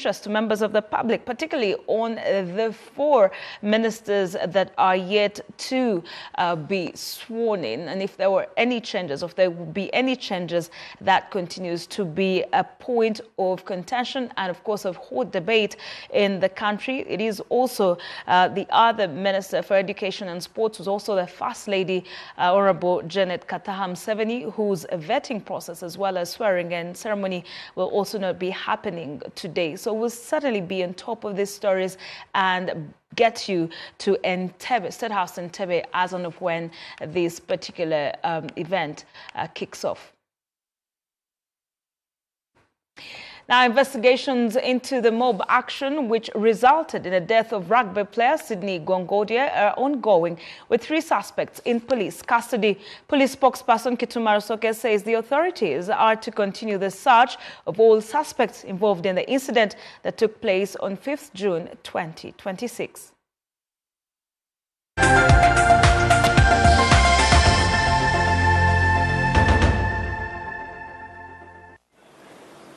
interest to members of the public, particularly on the 4 ministers that are yet to be sworn in, and if there were any changes, or if there will be any changes. That continues to be a point of contention and, of course, of hot debate in the country. It is also the other Minister for Education and Sports, who's also the First Lady, Honorable Janet Kataha Museveni, whose vetting process as well as swearing-in ceremony will also not be happening today. So we'll certainly be on top of these stories and get you to Entebbe, State House Entebbe, as on of when this particular event kicks off. Now, investigations into the mob action which resulted in the death of rugby player Sydney Gongodia are ongoing, with 3 suspects in police custody. Police spokesperson Kituma Rusoke says the authorities are to continue the search of all suspects involved in the incident that took place on 5th June 2026.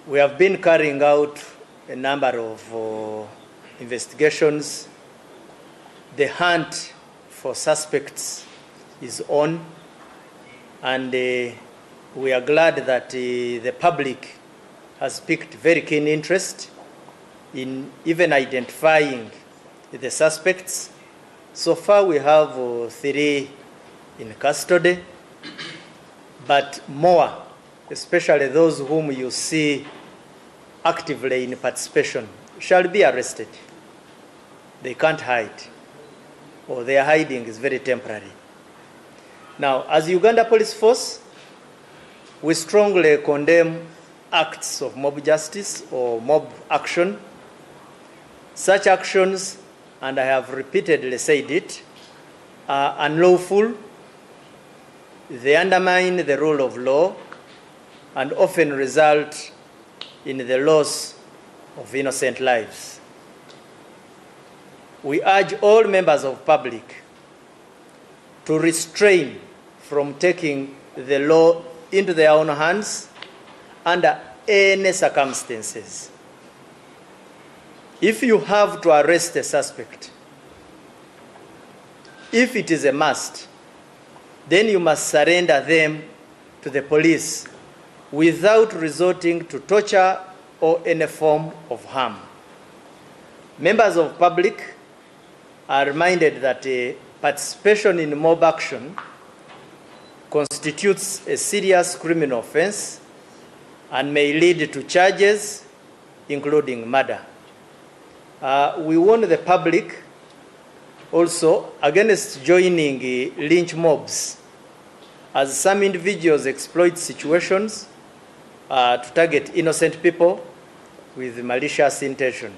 We have been carrying out a number of investigations. The hunt for suspects is on, and we are glad that the public has picked very keen interest in even identifying the suspects. So far we have 3 in custody, but more, especially those whom you see actively in participation, shall be arrested. They can't hide, or their hiding is very temporary. Now, as Uganda Police Force, we strongly condemn acts of mob justice or mob action. Such actions, and I have repeatedly said it, are unlawful. They undermine the rule of law and often result in the loss of innocent lives. We urge all members of public to restrain from taking the law into their own hands under any circumstances. If you have to arrest a suspect, if it is a must, then you must surrender them to the police without resorting to torture or any form of harm. Members of public are reminded that participation in mob action constitutes a serious criminal offense and may lead to charges, including murder. We warn the public also against joining lynch mobs, as some individuals exploit situations to target innocent people with malicious intention.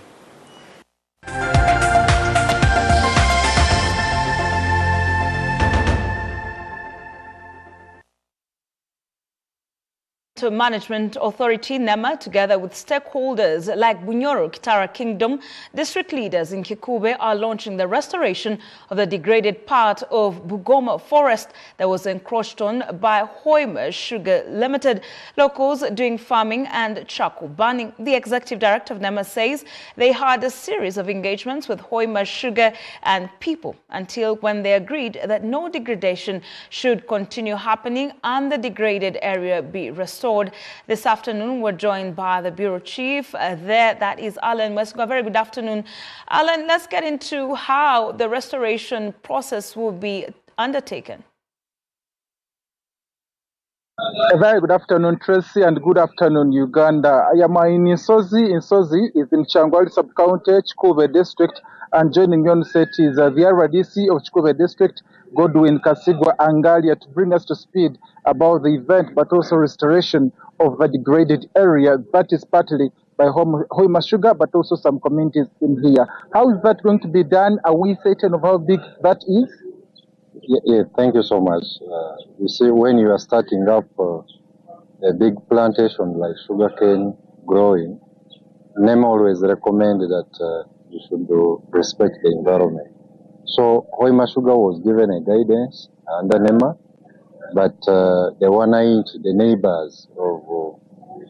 Management Authority NEMA, together with stakeholders like Bunyoro, Kitara Kingdom, district leaders in Kikube, are launching the restoration of the degraded part of Bugoma Forest that was encroached on by Hoima Sugar Limited. Locals doing farming and charcoal burning. The executive director of NEMA says they had a series of engagements with Hoima Sugar and people until when they agreed that no degradation should continue happening and the degraded area be restored. This afternoon, we're joined by the Bureau Chief there, that is Alan Wesuga. Very good afternoon. Alan, let's get into how the restoration process will be undertaken. A very good afternoon, Tracy, and good afternoon, Uganda. I am in Nsozi. Nsozi is in Changwali Sub-County, Chikube District, and joining me on set is the RDC of Chikube District, Godwin Kasigwa Angalia, to bring us to speed about the event, but also restoration of the degraded area that is partly by Hoima Sugar, but also some communities in here. How is that going to be done? Are we certain of how big that is? Yeah, thank you so much. You see, when you are starting up a big plantation like sugarcane growing, NEMA always recommended that you should respect the environment. So Hoima Sugar was given a guidance under NEMA, but they were naive to the neighbors of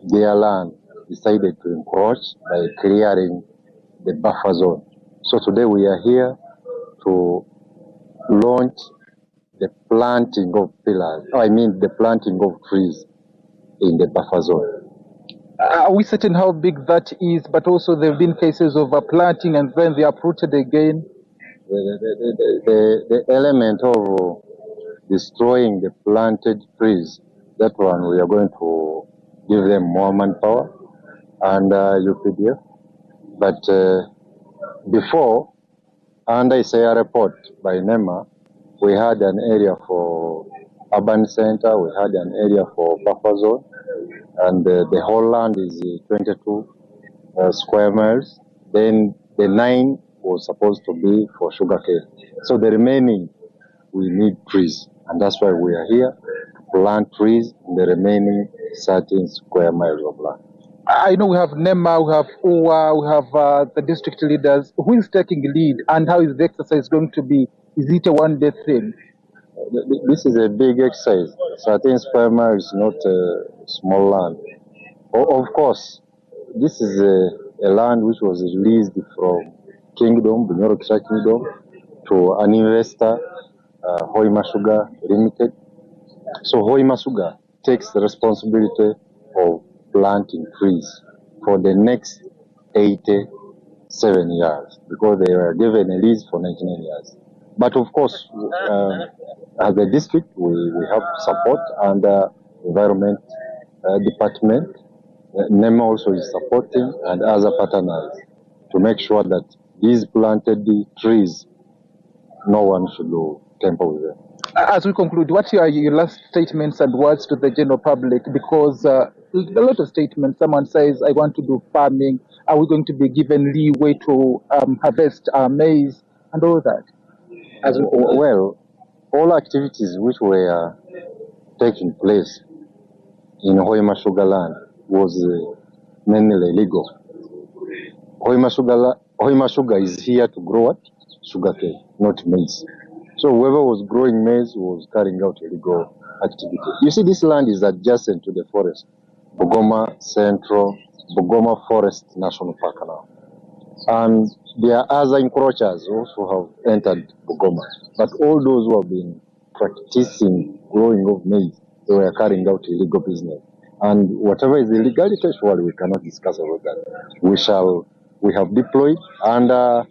their land decided to encroach by clearing the buffer zone. So today we are here to launch the planting of pillars, the planting of trees in the buffer zone. Are we certain how big that is? But also there have been cases of planting and then they are uprooted again. The element of destroying the planted trees, that one we are going to give them more manpower and UPDF. But before, under a report by NEMA, we had an area for urban center, we had an area for buffer zone, and the whole land is 22 square miles. Then the 9 was supposed to be for sugarcane. So the remaining, we need trees, and that's why we are here to plant trees in the remaining 13 square miles of land. I know we have NEMA, we have UWA, we have the district leaders. Who is taking lead and how is the exercise going to be? Is it a one-day thing? This is a big exercise. 13 square miles is not a small land. Of course, this is a land which was released from Kingdom, the Bunyoro Kingdom, to an investor, Hoima Sugar Limited. So Hoima Sugar takes the responsibility of planting trees for the next 87 years because they were given a lease for 99 years. But of course, as a district, we have support and environment department. NEMA also is supporting and other partners to make sure that these planted trees, no one should tamper with them. As we conclude, what are your last statements and words to the general public? Because a lot of statements, someone says, I want to do farming. Are we going to be given leeway to harvest maize and all that? Well, all activities which were taking place in Hoima Sugar land was mainly illegal. Hoima Sugar is here to grow what? Sugarcane, not maize. So whoever was growing maize was carrying out illegal activity. You see, this land is adjacent to the forest, Bugoma Central, Bugoma Forest National Park now. And there are other encroachers also have entered Bugoma. But all those who have been practicing growing of maize, they were carrying out illegal business. And whatever is illegality, surely we cannot discuss about that. We have deployed under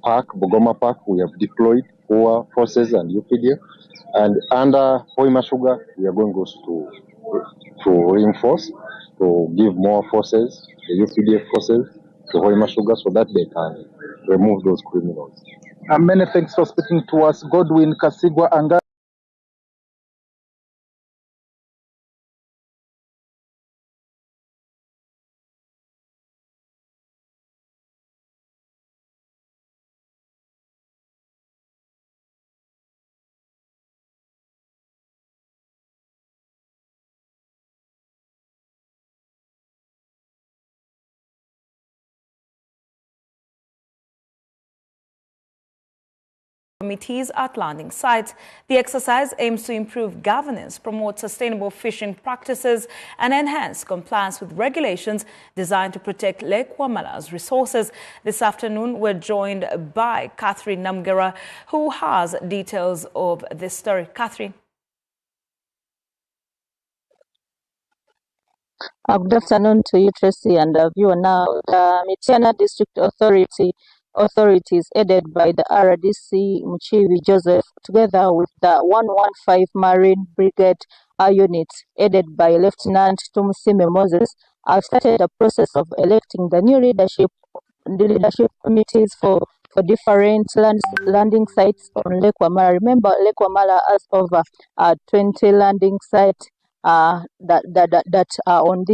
Bugoma Park, we have deployed our forces and UPDF. And under Hoima Sugar, we are going also to reinforce, to give more forces, the UPDF forces, to Hoima Sugar so that they can remove those criminals. Many thanks for speaking to us, Godwin Kasigwa Anga. Committees at landing sites. The exercise aims to improve governance, promote sustainable fishing practices, and enhance compliance with regulations designed to protect Lake Wamala's resources. This afternoon, we're joined by Catherine Namgera, who has details of this story. Catherine. Good afternoon to you, Tracy, and viewer. Now, the Mityana District authorities, headed by the RDC Muchivi Joseph, together with the 115 Marine Brigade unit, headed by Lieutenant Tumusime Moses, have started the process of electing the new leadership committees for different landing sites on Lake Wamala. Remember, Lake Wamala has over 20 landing sites that are on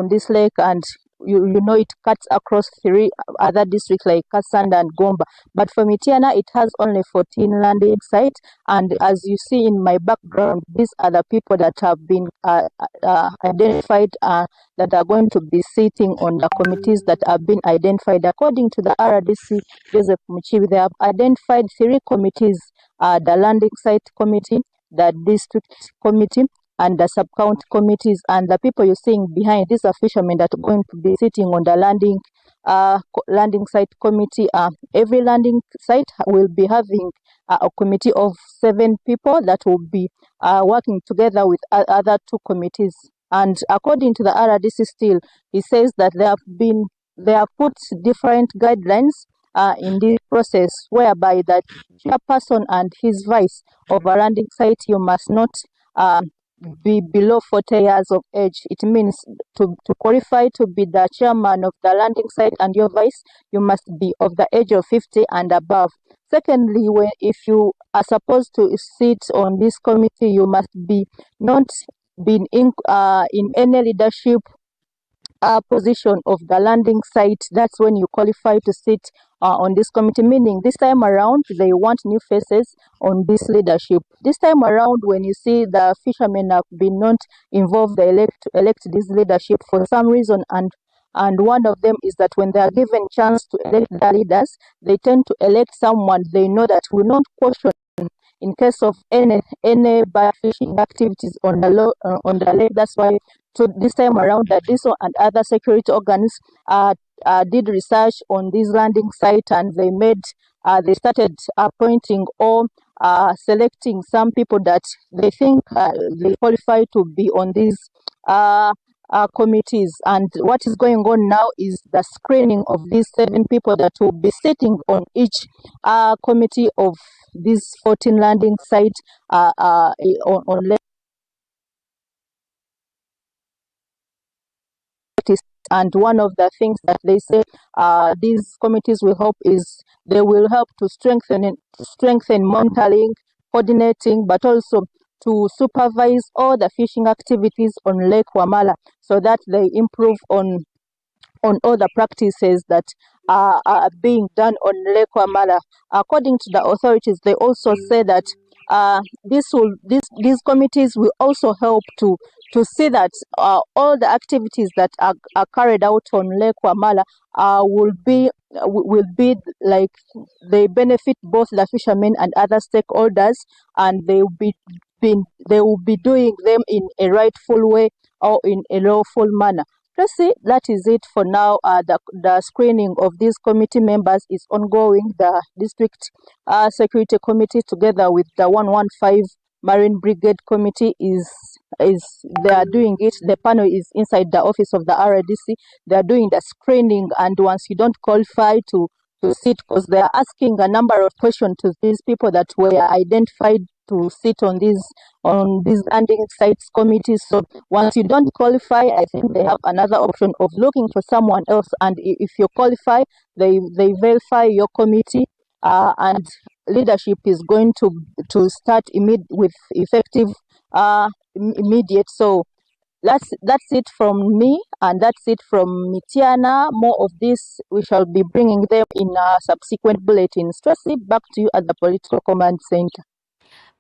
this lake, and you know it cuts across 3 other districts like Kasanda and Gomba. But for Mityana, it has only 14 landing sites, and as you see in my background, these are the people that have been identified that are going to be sitting on the committees that have been identified. According to the RDC Joseph Muchivi, they have identified 3 committees: the landing site committee, the district committee, and the sub-county committees, and the people you're seeing behind, these are fishermen that are going to be sitting on the landing site committee. Every landing site will be having a committee of 7 people that will be working together with other 2 committees. And according to the RDC still, it says that they have put different guidelines in this process, whereby the chairperson and his vice of a landing site, you must not be below 40 years of age. It means to qualify to be the chairman of the landing site and your vice, you must be of the age of 50 and above. Secondly, if you are supposed to sit on this committee, you must be not been in any leadership position of the landing site. That's when you qualify to sit on this committee, meaning this time around they want new faces on this leadership. This time around, when you see the fishermen have been not involved, they elect this leadership for some reason, and one of them is that when they are given chance to elect the leaders, they tend to elect someone they know that will not question in case of any bad fishing activities on the lake. That's why, so this time around, that this and other security organs did research on this landing site, and they started appointing or selecting some people that they think they qualify to be on these committees. And what is going on now is the screening of these 7 people that will be sitting on each committee of these 14 landing sites on lake. And one of the things that they say these committees will help is they will help to strengthen monitoring, coordinating, but also to supervise all the fishing activities on Lake Wamala, so that they improve on all the practices that are being done on Lake Wamala. According to the authorities, they also say that these committees will also help to see that all the activities that are carried out on Lake Wamala will be like they benefit both the fishermen and other stakeholders, and they will be doing them in a rightful way or in a lawful manner. Let's see, that is it for now. The screening of these committee members is ongoing. The district security committee, together with the 115 Marine Brigade committee, they are doing it. The panel is inside the office of the RDC. They are doing the screening, and once you don't qualify to sit, because they are asking a number of questions to these people that were identified to sit on these landing sites committees. So once you don't qualify, I think they have another option of looking for someone else. And if you qualify, they verify your committee, and leadership is going to start with effective immediate. So that's it from me, and that's it from Mitiana. More of this we shall be bringing them in subsequent bulletins. Tracy, back to you at the Political Command Center.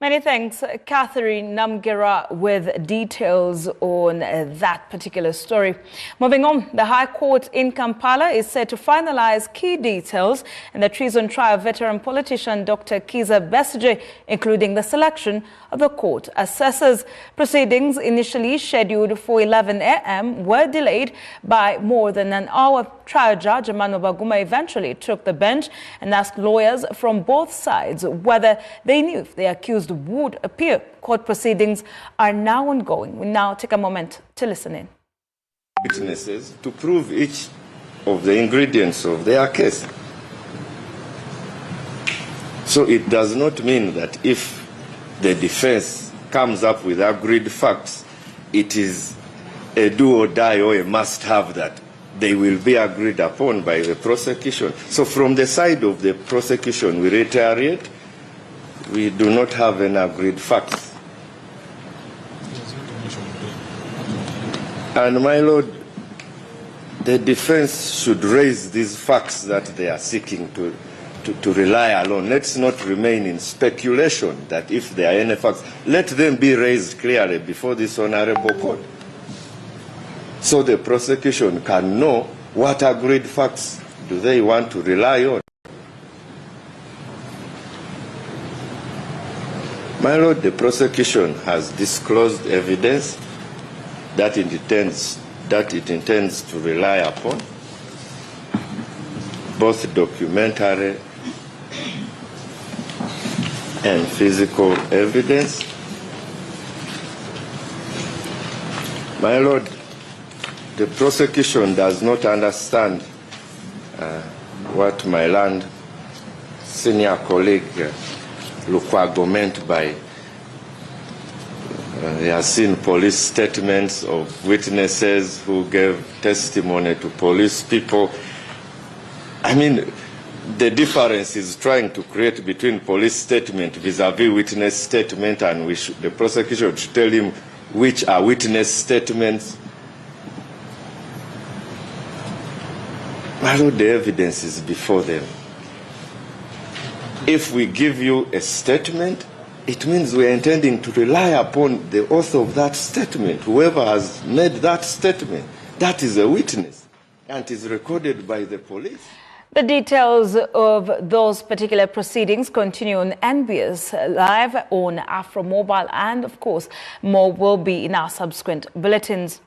Many thanks, Catherine Namgira, with details on that particular story. Moving on, the High Court in Kampala is set to finalize key details in the treason trial of veteran politician Dr. Kizza Besigye, including the selection of the court assessors. Proceedings initially scheduled for 11 a.m. were delayed by more than an hour. Trial judge Emmanuel Baguma eventually took the bench and asked lawyers from both sides whether they knew if the accused would appear. Court proceedings are now ongoing. We now take a moment to listen in. Witnesses to prove each of the ingredients of their case. So it does not mean that if the defense comes up with agreed facts, it is a do or die or a must have that they will be agreed upon by the prosecution. So from the side of the prosecution, we reiterate, we do not have any agreed facts. And my lord, the defense should raise these facts that they are seeking to rely alone. Let's not remain in speculation that if there are any facts, let them be raised clearly before this honorable court, so the prosecution can know what agreed facts do they want to rely on. My Lord, the prosecution has disclosed evidence that it intends to rely upon, both documentary and physical evidence. My Lord, the prosecution does not understand what my land senior colleague Lukwago meant by he has seen police statements of witnesses who gave testimony to police people. I mean, the difference is trying to create between police statement vis-a-vis witness statement, and the prosecution should tell him which are witness statements. My Lord, the evidence is before them. If we give you a statement, it means we are intending to rely upon the author of that statement. Whoever has made that statement, that is a witness, and is recorded by the police. The details of those particular proceedings continue on NBS Live on Afro Mobile, and of course, more will be in our subsequent bulletins.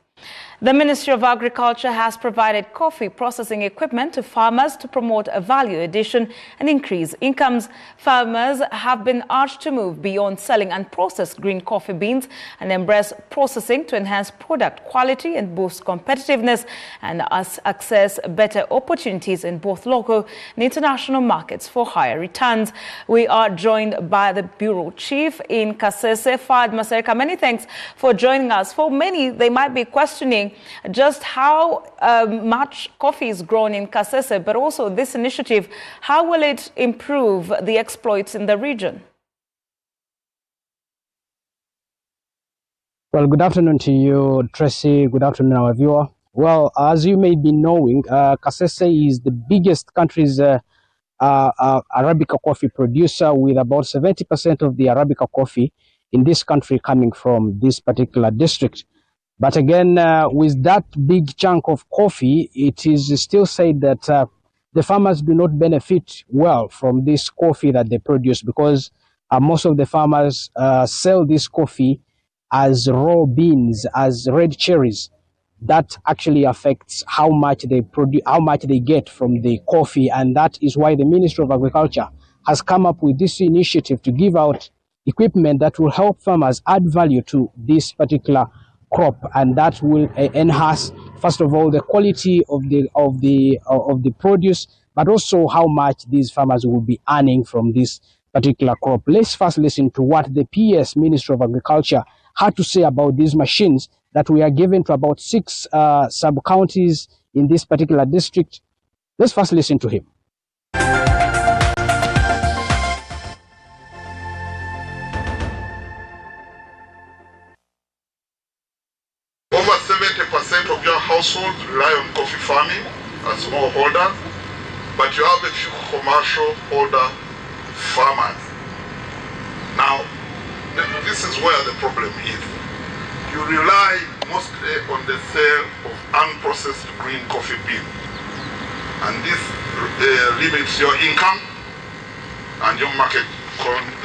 The Ministry of Agriculture has provided coffee processing equipment to farmers to promote a value addition and increase incomes. Farmers have been urged to move beyond selling unprocessed green coffee beans and embrace processing to enhance product quality and boost competitiveness and access better opportunities in both local and international markets for higher returns. We are joined by the Bureau Chief in Kasese, Fad Masereka. Many thanks for joining us. For many, they might be questioning just how much coffee is grown in Kasese, but also this initiative, how will it improve the exploits in the region? Well, good afternoon to you, Tracy. Good afternoon, our viewer. Well, as you may be knowing, Kasese is the biggest country's Arabica coffee producer, with about 70% of the Arabica coffee in this country coming from this particular district. But again, with that big chunk of coffee, it is still said that the farmers do not benefit well from this coffee that they produce, because most of the farmers sell this coffee as raw beans, as red cherries. That actually affects how much they produce, how much they get from the coffee, and that is why the Ministry of Agriculture has come up with this initiative to give out equipment that will help farmers add value to this particular crop, and that will enhance, first of all, the quality of the produce, but also how much these farmers will be earning from this particular crop. Let's first listen to what the PS, Ministry of Agriculture, had to say about these machines that we are given to about 6 sub-counties in this particular district. Let's first listen to him. Over 70% of your households rely on coffee farming as smallholders, but you have a few commercial holder farmers. Now, this is where the problem is. You rely mostly on the sale of unprocessed green coffee beans, and this limits your income and your market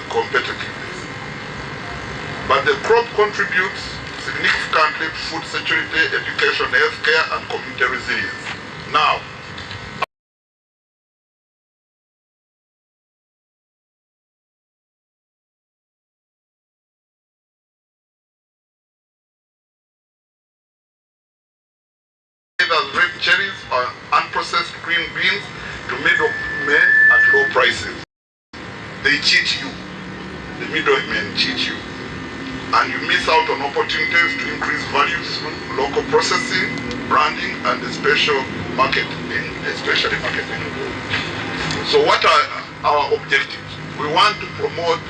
competitiveness. But the crop contributes significantly to food security, education, healthcare, and community resilience. Now, as red cherries or unprocessed green beans to middlemen at low prices. They cheat you. The middlemen cheat you. And you miss out on opportunities to increase value through local processing, branding, and especially marketing. So what are our objectives? We want to promote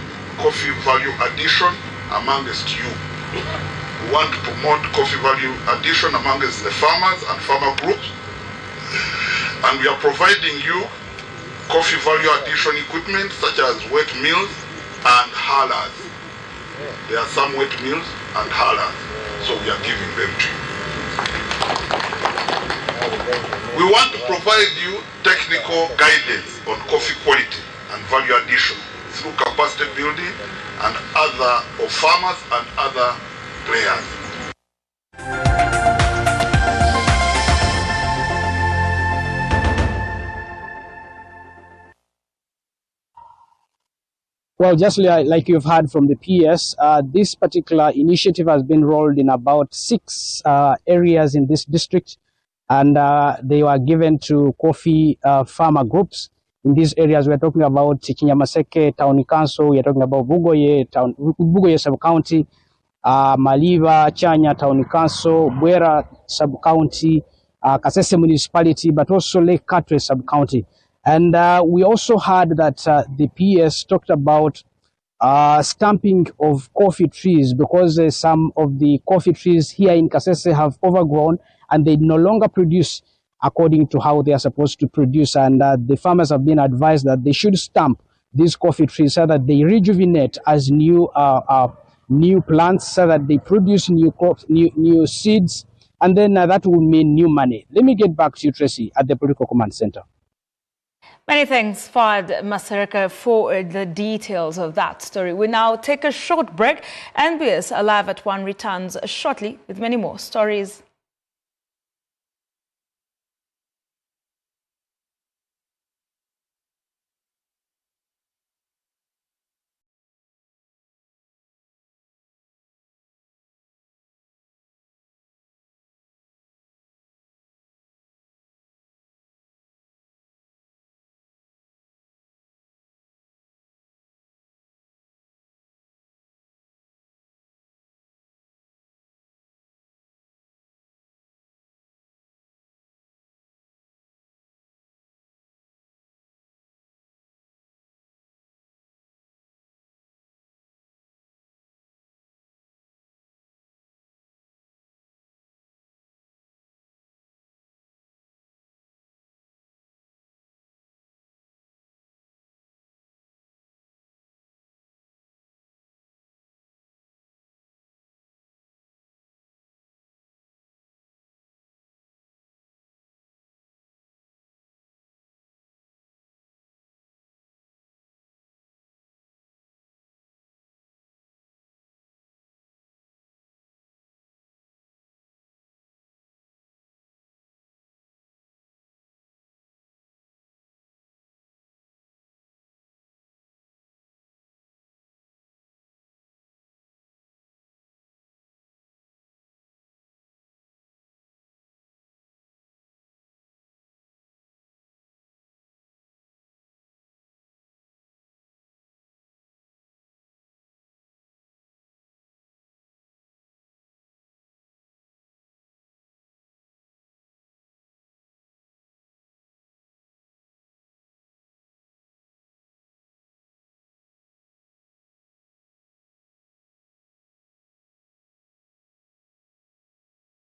coffee value addition amongst you. We want to promote coffee value addition amongst the farmers and farmer groups. And we are providing you coffee value addition equipment such as wet mills and hullers. There are some wet mills and hullers, so we are giving them to you. We want to provide you technical guidance on coffee quality and value addition through capacity building and of farmers and other players. Well, just like you've heard from the PS, this particular initiative has been rolled in about 6 areas in this district, and they were given to coffee farmer groups. In these areas, we're talking about Kinyamaseke Town Council, we're talking about Bugoye Sub-County, Maliva, Chanya Town Council, Bwera Sub-County, Kasese Municipality, but also Lake Katwe Sub-County. And we also heard that the PS talked about stamping of coffee trees, because some of the coffee trees here in Kasese have overgrown and they no longer produce according to how they are supposed to produce. And the farmers have been advised that they should stamp these coffee trees so that they rejuvenate as new plants, so that they produce new crops, new seeds, and then that will mean new money. Let me get back to you, Tracy, at the Political Command Center. Many thanks, Fad Masareka, for the details of that story. We now take a short break. NBS Live at 1 returns shortly with many more stories.